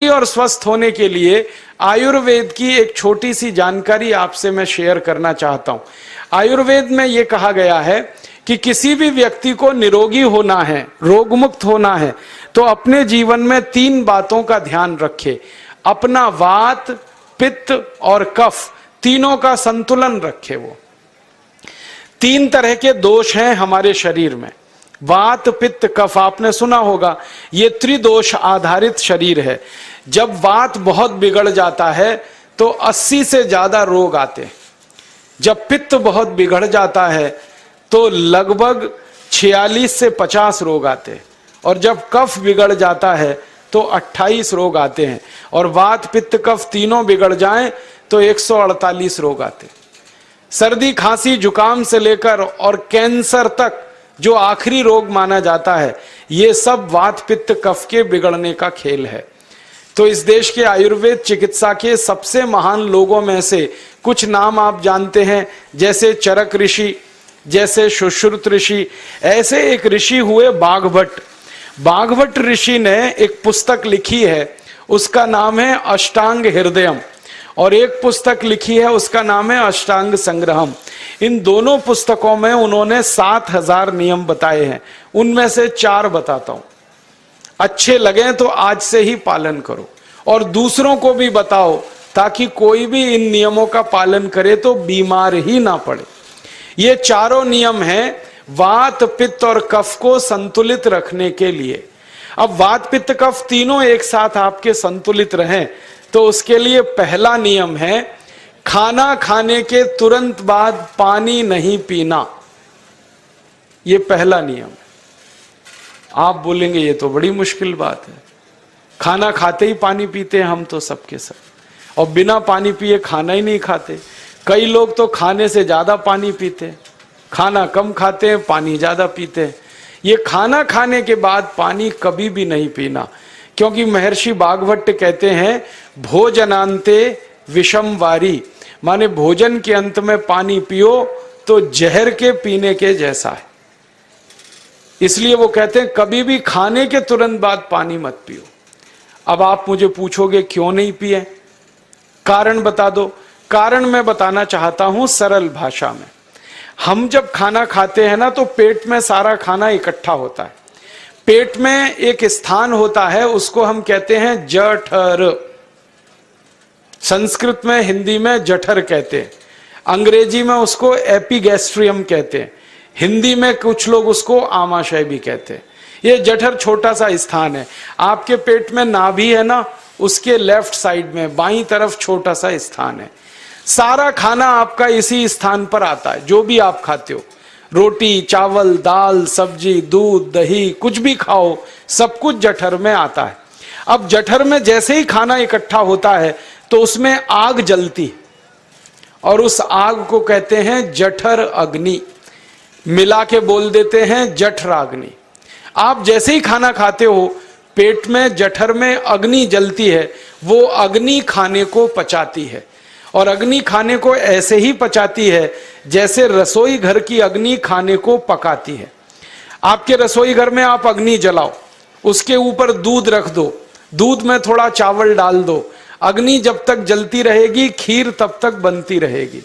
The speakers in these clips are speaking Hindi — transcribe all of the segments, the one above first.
और स्वस्थ होने के लिए आयुर्वेद की एक छोटी सी जानकारी आपसे मैं शेयर करना चाहता हूं। आयुर्वेद में यह कहा गया है कि किसी भी व्यक्ति को निरोगी होना है, रोग मुक्त होना है, तो अपने जीवन में 3 बातों का ध्यान रखे। अपना वात, पित्त और कफ तीनों का संतुलन रखे। वो 3 तरह के दोष हैं हमारे शरीर में, वात, पित्त, कफ। आपने सुना होगा, ये त्रिदोष आधारित शरीर है। जब वात बहुत बिगड़ जाता है तो 80 से ज्यादा रोग आते हैं। जब पित्त बहुत बिगड़ जाता है तो लगभग 46 से 50 रोग आते हैं। और जब कफ बिगड़ जाता है तो 28 रोग आते हैं। और वात, पित्त, कफ तीनों बिगड़ जाएं तो 148 रोग आते हैं। सर्दी, खांसी, जुकाम से लेकर और कैंसर तक जो आखिरी रोग माना जाता है, ये सब वात, पित्त, कफ के बिगड़ने का खेल है। तो इस देश के आयुर्वेद चिकित्सा के सबसे महान लोगों में से कुछ नाम आप जानते हैं, जैसे चरक ऋषि, जैसे सुश्रुत ऋषि। ऐसे एक ऋषि हुए बाघभट्ट। बाघभट्ट ऋषि ने एक पुस्तक लिखी है, उसका नाम है अष्टांग हृदयम, और एक पुस्तक लिखी है उसका नाम है अष्टांग संग्रहम। इन दोनों पुस्तकों में उन्होंने 7000 नियम बताए हैं। उनमें से 4 बताता हूं, अच्छे लगे तो आज से ही पालन करो और दूसरों को भी बताओ, ताकि कोई भी इन नियमों का पालन करे तो बीमार ही ना पड़े। ये चारों नियम हैं वात, पित्त और कफ को संतुलित रखने के लिए। अब वात, पित्त, कफ तीनों एक साथ आपके संतुलित रहें तो उसके लिए पहला नियम है खाना खाने के तुरंत बाद पानी नहीं पीना। ये पहला नियम है। आप बोलेंगे ये तो बड़ी मुश्किल बात है, खाना खाते ही पानी पीते हैं हम तो सबके सब, और बिना पानी पिए खाना ही नहीं खाते। कई लोग तो खाने से ज्यादा पानी पीते हैं, खाना कम खाते हैं, पानी ज्यादा पीते हैं। ये खाना खाने के बाद पानी कभी भी नहीं पीना, क्योंकि महर्षि बाघभट्ट कहते हैं भोजनांते विषम वारी, माने भोजन के अंत में पानी पियो तो जहर के पीने के जैसा है। इसलिए वो कहते हैं कभी भी खाने के तुरंत बाद पानी मत पियो। अब आप मुझे पूछोगे क्यों नहीं पिए, कारण बता दो। कारण मैं बताना चाहता हूं सरल भाषा में। हम जब खाना खाते हैं ना तो पेट में सारा खाना इकट्ठा होता है। पेट में एक स्थान होता है, उसको हम कहते हैं जठर। संस्कृत में, हिंदी में जठर कहते हैं, अंग्रेजी में उसको एपिगैस्ट्रियम कहते हैं, हिंदी में कुछ लोग उसको आमाशय भी कहते हैं। ये जठर छोटा सा स्थान है। आपके पेट में नाभि है ना, उसके लेफ्ट साइड में बाईं तरफ छोटा सा स्थान है। सारा खाना आपका इसी स्थान पर आता है। जो भी आप खाते हो, रोटी, चावल, दाल, सब्जी, दूध, दही, कुछ भी खाओ, सब कुछ जठर में आता है। अब जठर में जैसे ही खाना इकट्ठा होता है तो उसमें आग जलती है, और उस आग को कहते हैं जठर अग्नि। मिला के बोल देते हैं जठराग्नि। आप जैसे ही खाना खाते हो, पेट में जठर में अग्नि जलती है। वो अग्नि खाने को पचाती है, और अग्नि खाने को ऐसे ही पचाती है जैसे रसोई घर की अग्नि खाने को पकाती है। आपके रसोई घर में आप अग्नि जलाओ, उसके ऊपर दूध रख दो, दूध में थोड़ा चावल डाल दो, अग्नि जब तक जलती रहेगी खीर तब तक बनती रहेगी।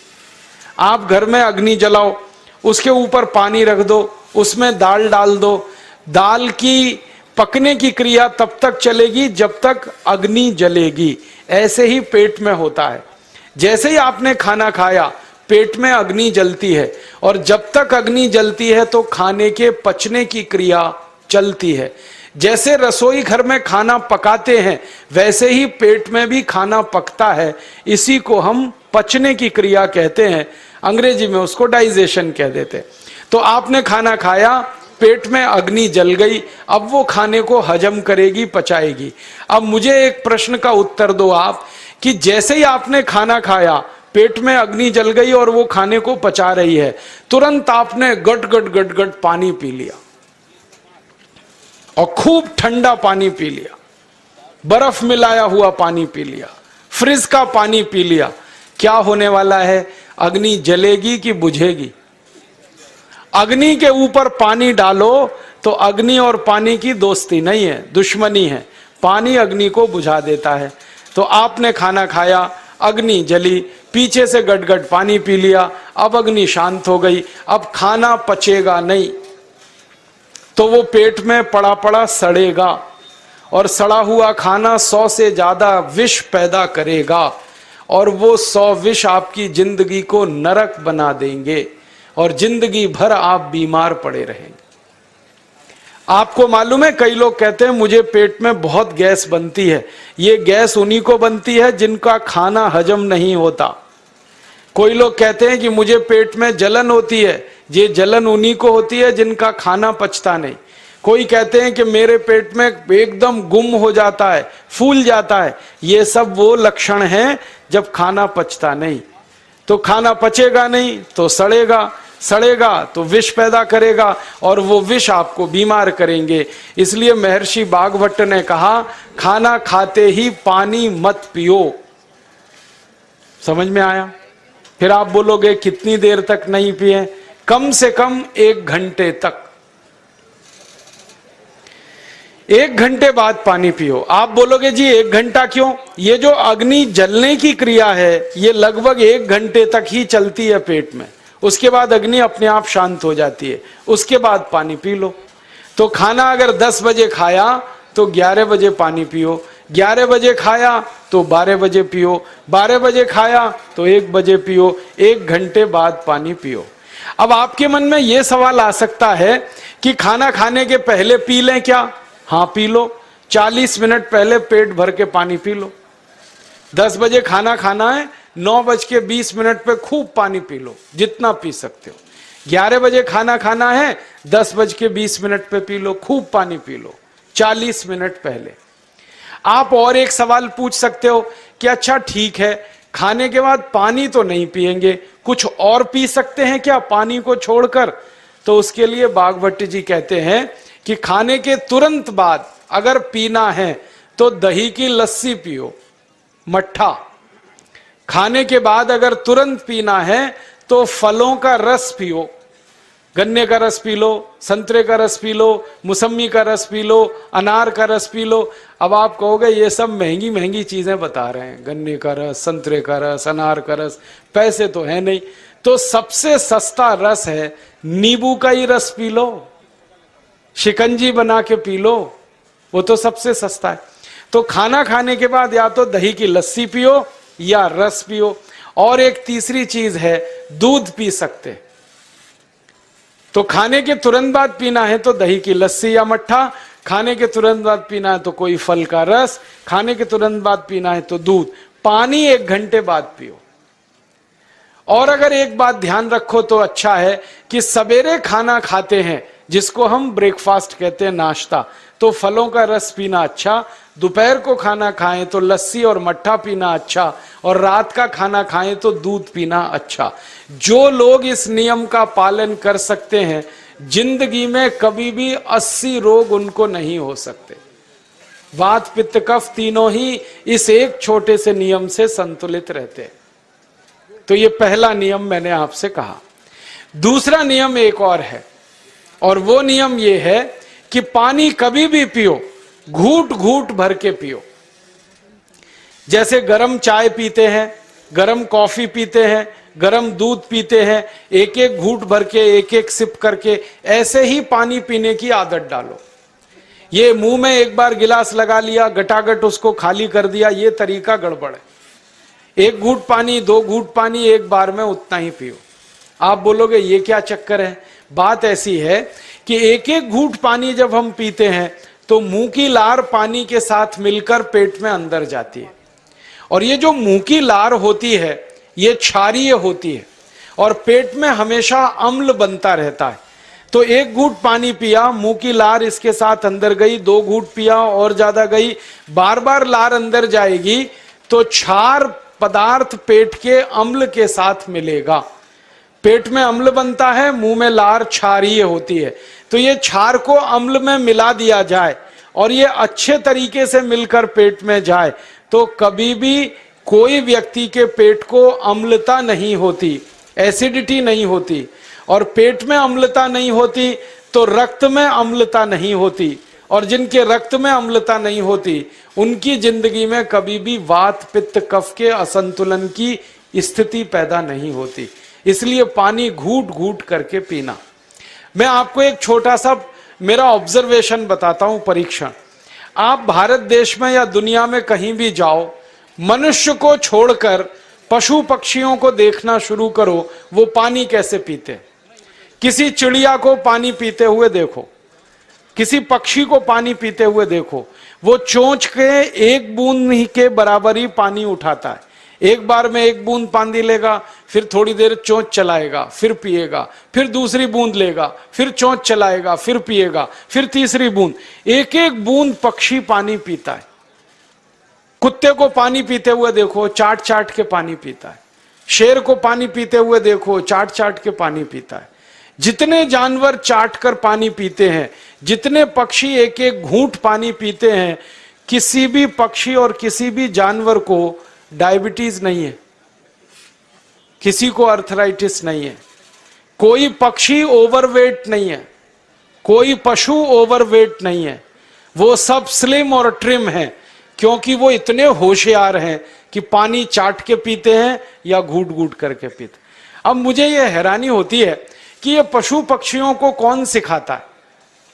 आप घर में अग्नि जलाओ, उसके ऊपर पानी रख दो, उसमें दाल डाल दो, दाल की पकने की क्रिया तब तक चलेगी जब तक अग्नि जलेगी। ऐसे ही पेट में होता है। जैसे ही आपने खाना खाया, पेट में अग्नि जलती है, और जब तक अग्नि जलती है तो खाने के पचने की क्रिया चलती है। जैसे रसोई घर में खाना पकाते हैं, वैसे ही पेट में भी खाना पकता है। इसी को हम पचने की क्रिया कहते हैं, अंग्रेजी में उसको डाइजेशन कह देते हैं। तो आपने खाना खाया, पेट में अग्नि जल गई, अब वो खाने को हजम करेगी, पचाएगी। अब मुझे एक प्रश्न का उत्तर दो आप, कि जैसे ही आपने खाना खाया, पेट में अग्नि जल गई और वो खाने को पचा रही है, तुरंत आपने गट गट गट गट पानी पी लिया, और खूब ठंडा पानी पी लिया, बर्फ मिलाया हुआ पानी पी लिया, फ्रिज का पानी पी लिया। क्या होने वाला है? अग्नि जलेगी कि बुझेगी? अग्नि के ऊपर पानी डालो तो अग्नि और पानी की दोस्ती नहीं है, दुश्मनी है। पानी अग्नि को बुझा देता है। तो आपने खाना खाया, अग्नि जली, पीछे से गटगट पानी पी लिया, अब अग्नि शांत हो गई, अब खाना पचेगा नहीं, तो वो पेट में पड़ा पड़ा सड़ेगा, और सड़ा हुआ खाना 100 से ज्यादा विष पैदा करेगा, और वो 100 विष आपकी जिंदगी को नरक बना देंगे, और जिंदगी भर आप बीमार पड़े रहेंगे। आपको मालूम है, कई लोग कहते हैं मुझे पेट में बहुत गैस बनती है। ये गैस उन्हीं को बनती है जिनका खाना हजम नहीं होता। कोई लोग कहते हैं कि मुझे पेट में जलन होती है, ये जलन उन्हीं को होती है जिनका खाना पचता नहीं। कोई कहते हैं कि मेरे पेट में एकदम गुम हो जाता है, फूल जाता है, ये सब वो लक्षण हैं जब खाना पचता नहीं। तो खाना पचेगा नहीं तो सड़ेगा, सड़ेगा तो विष पैदा करेगा, और वो विष आपको बीमार करेंगे। इसलिए महर्षि बागभट्ट ने कहा, खाना खाते ही पानी मत पियो। समझ में आया? फिर आप बोलोगे कितनी देर तक नहीं पिए? कम से कम 1 घंटे तक। 1 घंटे बाद पानी पियो। आप बोलोगे जी 1 घंटा क्यों? ये जो अग्नि जलने की क्रिया है ये लगभग 1 घंटे तक ही चलती है पेट में, उसके बाद अग्नि अपने आप शांत हो जाती है, उसके बाद पानी पी लो। तो खाना अगर 10 बजे खाया तो 11 बजे पानी पियो, 11 बजे खाया तो 12 बजे पियो, 12 बजे खाया तो 1 बजे पियो, 1 घंटे बाद पानी पियो। अब आपके मन में यह सवाल आ सकता है कि खाना खाने के पहले पी लें क्या? हाँ पी लो, 40 मिनट पहले पेट भर के पानी पी लो। 10 बजे खाना खाना है, 9:20 पे खूब पानी पी लो, जितना पी सकते हो। 11 बजे खाना खाना है, 10:20 पे पी लो, खूब पानी पी लो, 40 मिनट पहले। आप और एक सवाल पूछ सकते हो कि अच्छा ठीक है, खाने के बाद पानी तो नहीं पिएंगे, कुछ और पी सकते हैं क्या पानी को छोड़कर? तो उसके लिए बागभट्ट जी कहते हैं कि खाने के तुरंत बाद अगर पीना है तो दही की लस्सी पियो, मट्ठा। खाने के बाद अगर तुरंत पीना है तो फलों का रस पियो, गन्ने का रस पी लो, संतरे का रस पी लो, मौसमी का रस पी लो, अनार का रस पी लो। अब आप कहोगे ये सब महंगी महंगी चीजें बता रहे हैं, गन्ने का रस, संतरे का रस, अनार का रस, पैसे तो है नहीं। तो सबसे सस्ता रस है नींबू का ही रस पी लो, शिकंजी बना के पी लो, वो तो सबसे सस्ता है। तो खाना खाने के बाद या तो दही की लस्सी पियो या रस पियो। और एक तीसरी चीज है, दूध पी सकते। तो खाने के तुरंत बाद पीना है तो दही की लस्सी या मट्ठा, खाने के तुरंत बाद पीना है तो कोई फल का रस, खाने के तुरंत बाद पीना है तो दूध। पानी 1 घंटे बाद पियो। और अगर एक बात ध्यान रखो तो अच्छा है कि सवेरे खाना खाते हैं जिसको हम ब्रेकफास्ट कहते हैं, नाश्ता, तो फलों का रस पीना अच्छा, दोपहर को खाना खाएं तो लस्सी और मट्ठा पीना अच्छा, और रात का खाना खाएं तो दूध पीना अच्छा। जो लोग इस नियम का पालन कर सकते हैं जिंदगी में कभी भी 80 रोग उनको नहीं हो सकते। वात पित्त कफ तीनों ही इस एक छोटे से नियम से संतुलित रहते हैं। तो ये पहला नियम मैंने आपसे कहा। दूसरा नियम एक और है, और वो नियम ये है कि पानी कभी भी पियो, घूट घूट भर के पियो। जैसे गरम चाय पीते हैं, गरम कॉफी पीते हैं, गरम दूध पीते हैं, एक एक घूट भर के, एक एक सिप करके, ऐसे ही पानी पीने की आदत डालो। ये मुंह में एक बार गिलास लगा लिया, गटागट उसको खाली कर दिया, ये तरीका गड़बड़ है। 1 घूट पानी, 2 घूट पानी एक बार में उतना ही पियो। आप बोलोगे ये क्या चक्कर है? बात ऐसी है कि एक एक घूट पानी जब हम पीते हैं तो मुंह की लार पानी के साथ मिलकर पेट में अंदर जाती है, और ये जो मुंह की लार होती है ये क्षारीय होती है, और पेट में हमेशा अम्ल बनता रहता है। तो 1 घूट पानी पिया, मुंह की लार इसके साथ अंदर गई, 2 घूट पिया और ज्यादा गई, बार बार लार अंदर जाएगी तो क्षार पदार्थ पेट के अम्ल के साथ मिलेगा। पेट में अम्ल बनता है, मुंह में लार क्षारीय होती है। तो ये क्षार को अम्ल में मिला दिया जाए और ये अच्छे तरीके से मिलकर पेट में जाए तो कभी भी कोई व्यक्ति के पेट को अम्लता नहीं होती, एसिडिटी नहीं होती। और पेट में अम्लता नहीं होती तो रक्त में अम्लता नहीं होती, और जिनके रक्त में अम्लता नहीं होती, उनकी जिंदगी में कभी भी वात पित्त कफ के असंतुलन की स्थिति पैदा नहीं होती। इसलिए पानी घूट घूट करके पीना। मैं आपको एक छोटा सा मेरा ऑब्जर्वेशन बताता हूं, परीक्षण। आप भारत देश में या दुनिया में कहीं भी जाओ, मनुष्य को छोड़कर पशु पक्षियों को देखना शुरू करो, वो पानी कैसे पीते। किसी चिड़िया को पानी पीते हुए देखो, किसी पक्षी को पानी पीते हुए देखो, वो चोंच के एक बूंद ही के बराबर ही पानी उठाता है। एक बार में एक बूंद पानी लेगा, फिर थोड़ी देर चोंच चलाएगा, फिर पिएगा, फिर दूसरी बूंद लेगा, फिर चोंच चलाएगा, फिर पिएगा, फिर तीसरी बूंद। एक एक बूंद पक्षी पानी पीता है। कुत्ते को पानी पीते हुए देखो, चाट चाट के पानी पीता है। शेर को पानी पीते हुए देखो, चाट चाट के पानी पीता है। जितने जानवर चाट कर पानी पीते हैं, जितने पक्षी एक एक घूंट पानी पीते हैं, किसी भी पक्षी और किसी भी जानवर को डायबिटीज नहीं है, किसी को अर्थराइटिस नहीं है, कोई पक्षी ओवरवेट नहीं है, कोई पशु ओवरवेट नहीं है। वो सब स्लिम और ट्रिम है, क्योंकि वो इतने होशियार हैं कि पानी चाट के पीते हैं या घूट घूट करके पीते। अब मुझे ये हैरानी होती है कि ये पशु पक्षियों को कौन सिखाता है।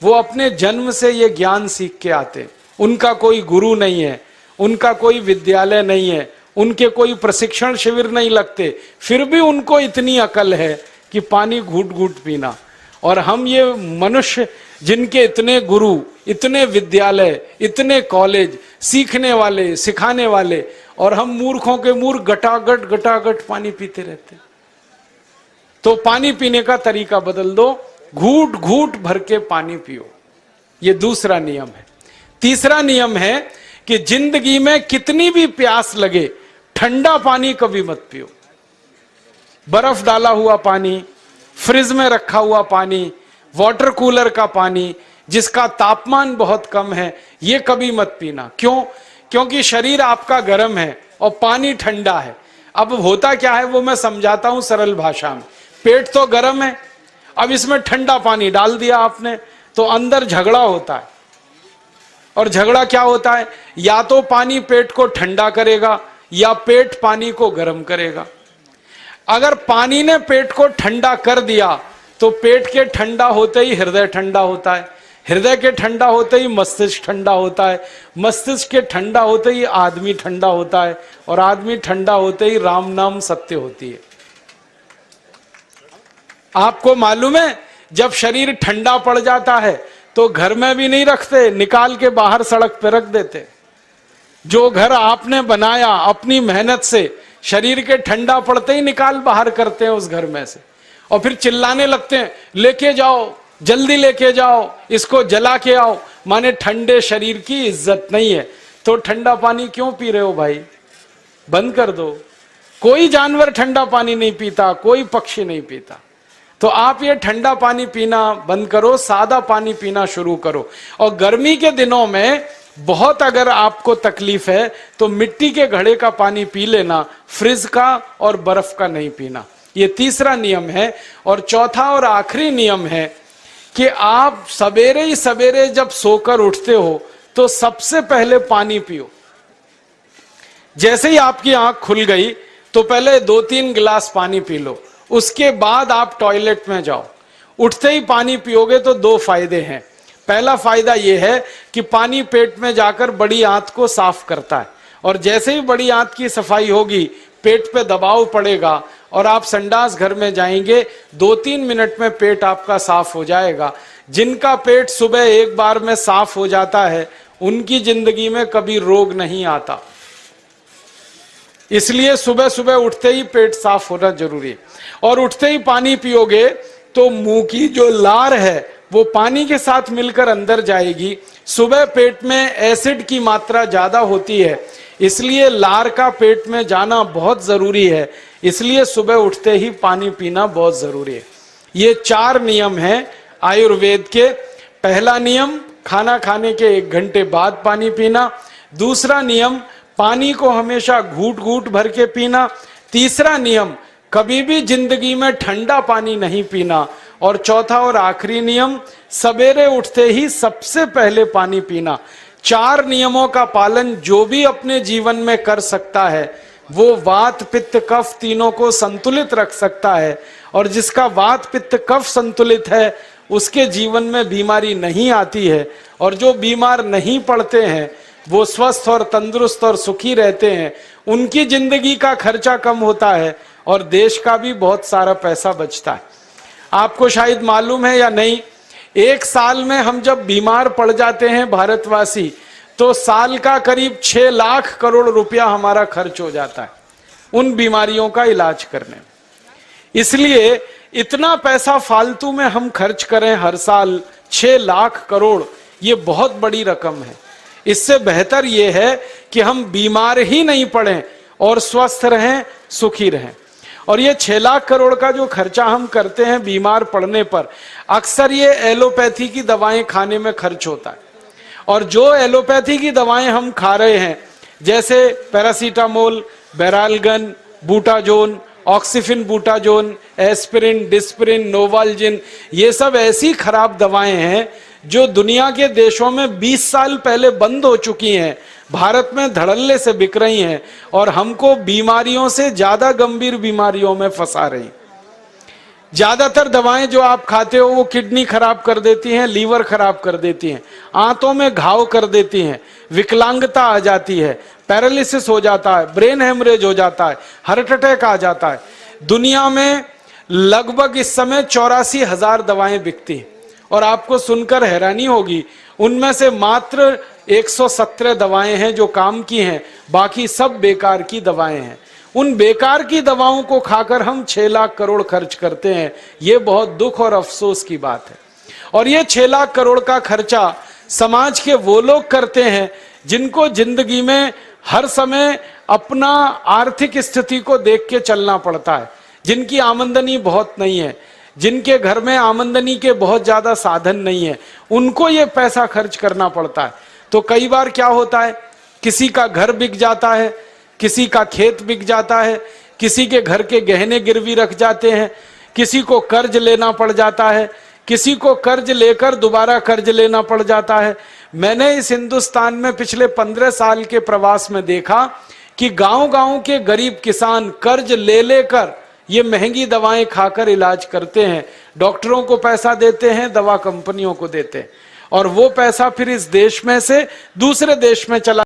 वो अपने जन्म से ये ज्ञान सीख के आते, उनका कोई गुरु नहीं है, उनका कोई विद्यालय नहीं है, उनके कोई प्रशिक्षण शिविर नहीं लगते, फिर भी उनको इतनी अकल है कि पानी घूट घूट पीना। और हम ये मनुष्य जिनके इतने गुरु, इतने विद्यालय, इतने कॉलेज, सीखने वाले, सिखाने वाले, और हम मूर्खों के मूर्ख गटागट गटागट पानी पीते रहते। तो पानी पीने का तरीका बदल दो, घूट घूट भर के पानी पियो। ये दूसरा नियम है। तीसरा नियम है कि जिंदगी में कितनी भी प्यास लगे, ठंडा पानी कभी मत पियो। बर्फ डाला हुआ पानी, फ्रिज में रखा हुआ पानी, वाटर कूलर का पानी जिसका तापमान बहुत कम है, ये कभी मत पीना। क्यों? क्योंकि शरीर आपका गर्म है और पानी ठंडा है। अब होता क्या है वो मैं समझाता हूं सरल भाषा में। पेट तो गर्म है, अब इसमें ठंडा पानी डाल दिया आपने, तो अंदर झगड़ा होता है। और झगड़ा क्या होता है? या तो पानी पेट को ठंडा करेगा या पेट पानी को गर्म करेगा। अगर पानी ने पेट को ठंडा कर दिया तो पेट के ठंडा होते ही हृदय ठंडा होता है, हृदय के ठंडा होते ही मस्तिष्क ठंडा होता है, मस्तिष्क के ठंडा होते ही आदमी ठंडा होता है, और आदमी ठंडा होते ही राम नाम सत्य होती है। आपको मालूम है, जब शरीर ठंडा पड़ जाता है तो घर में भी नहीं रखते, निकाल के बाहर सड़क पे रख देते। जो घर आपने बनाया अपनी मेहनत से, शरीर के ठंडा पड़ते ही निकाल बाहर करते हैं उस घर में से, और फिर चिल्लाने लगते हैं, लेके जाओ, जल्दी लेके जाओ, इसको जला के आओ। माने ठंडे शरीर की इज्जत नहीं है। तो ठंडा पानी क्यों पी रहे हो भाई? बंद कर दो। कोई जानवर ठंडा पानी नहीं पीता, कोई पक्षी नहीं पीता। तो आप ये ठंडा पानी पीना बंद करो, सादा पानी पीना शुरू करो। और गर्मी के दिनों में बहुत अगर आपको तकलीफ है तो मिट्टी के घड़े का पानी पी लेना, फ्रिज का और बर्फ का नहीं पीना। ये तीसरा नियम है। और चौथा और आखिरी नियम है कि आप सवेरे ही सवेरे जब सोकर उठते हो तो सबसे पहले पानी पियो। जैसे ही आपकी आंख खुल गई तो पहले 2-3 गिलास पानी पी लो, उसके बाद आप टॉयलेट में जाओ। उठते ही पानी पियोगे तो 2 फायदे हैं। पहला फायदा यह है कि पानी पेट में जाकर बड़ी आंत को साफ करता है, और जैसे ही बड़ी आंत की सफाई होगी पेट पे दबाव पड़ेगा और आप संडास घर में जाएंगे, 2-3 मिनट में पेट आपका साफ हो जाएगा। जिनका पेट सुबह एक बार में साफ हो जाता है उनकी जिंदगी में कभी रोग नहीं आता। इसलिए सुबह सुबह उठते ही पेट साफ होना जरूरी है। और उठते ही पानी पियोगे तो मुंह की जो लार है वो पानी के साथ मिलकर अंदर जाएगी। सुबह पेट में एसिड की मात्रा ज्यादा होती है, इसलिए लार का पेट में जाना बहुत जरूरी है। इसलिए सुबह उठते ही पानी पीना बहुत जरूरी है। ये 4 नियम हैं आयुर्वेद के। पहला नियम, खाना खाने के 1 घंटे बाद पानी पीना। दूसरा नियम, पानी को हमेशा घूट घूट भर के पीना। तीसरा नियम, कभी भी जिंदगी में ठंडा पानी नहीं पीना। और चौथा और आखिरी नियम, सवेरे उठते ही सबसे पहले पानी पीना। 4 नियमों का पालन जो भी अपने जीवन में कर सकता है वो वात पित्त कफ तीनों को संतुलित रख सकता है, और जिसका वात पित्त कफ संतुलित है उसके जीवन में बीमारी नहीं आती है, और जो बीमार नहीं पड़ते हैं वो स्वस्थ और तंदुरुस्त और सुखी रहते हैं। उनकी जिंदगी का खर्चा कम होता है और देश का भी बहुत सारा पैसा बचता है। आपको शायद मालूम है या नहीं, 1 साल में हम जब बीमार पड़ जाते हैं भारतवासी, तो साल का करीब 6 लाख करोड़ रुपया हमारा खर्च हो जाता है उन बीमारियों का इलाज करने में। इसलिए इतना पैसा फालतू में हम खर्च करें हर साल 6 लाख करोड़, ये बहुत बड़ी रकम है। इससे बेहतर ये है कि हम बीमार ही नहीं पड़ें और स्वस्थ रहें, सुखी रहें। और ये 6 लाख करोड़ का जो खर्चा हम करते हैं बीमार पड़ने पर, अक्सर ये एलोपैथी की दवाएं खाने में खर्च होता है। और जो एलोपैथी की दवाएं हम खा रहे हैं, जैसे paracetamol, Baralgan, Butazone, oxyphenbutazone, aspirin, Disprin, Novalgin, ये सब ऐसी खराब दवाएं हैं जो दुनिया के देशों में 20 साल पहले बंद हो चुकी हैं, भारत में धड़ल्ले से बिक रही हैं और हमको बीमारियों से ज्यादा गंभीर बीमारियों में फंसा रही। ज्यादातर दवाएं जो आप खाते हो वो किडनी खराब कर देती हैं, लीवर खराब कर देती हैं, आंतों में घाव कर देती हैं, विकलांगता आ जाती है, पैरालिसिस हो जाता है, ब्रेन हेमरेज हो जाता है, हार्ट अटैक आ जाता है। दुनिया में लगभग इस समय 84,000 दवाएं बिकती हैं और आपको सुनकर हैरानी होगी, उनमें से मात्र 117 दवाएं हैं जो काम की हैं, बाकी सब बेकार की दवाएं हैं। उन बेकार की दवाओं को खाकर हम 6 लाख करोड़ खर्च करते हैं। ये बहुत दुख और अफसोस की बात है। और ये 6 लाख करोड़ का खर्चा समाज के वो लोग करते हैं जिनको जिंदगी में हर समय अपना आर्थिक स्थिति को देख के चलना पड़ता है, जिनकी आमदनी बहुत नहीं है, जिनके घर में आमदनी के बहुत ज्यादा साधन नहीं है, उनको ये पैसा खर्च करना पड़ता है। तो कई बार क्या होता है, किसी का घर बिक जाता है, किसी का खेत बिक जाता है, किसी के घर के गहने गिरवी रख जाते हैं, किसी को कर्ज लेना पड़ जाता है, किसी को कर्ज लेकर दोबारा कर्ज लेना पड़ जाता है। मैंने इस हिंदुस्तान में पिछले 15 साल के प्रवास में देखा कि गांव-गांव के गरीब किसान कर्ज ले लेकर ये महंगी दवाएं खाकर इलाज करते हैं, डॉक्टरों को पैसा देते हैं, दवा कंपनियों को देते हैं, और वो पैसा फिर इस देश में से दूसरे देश में चला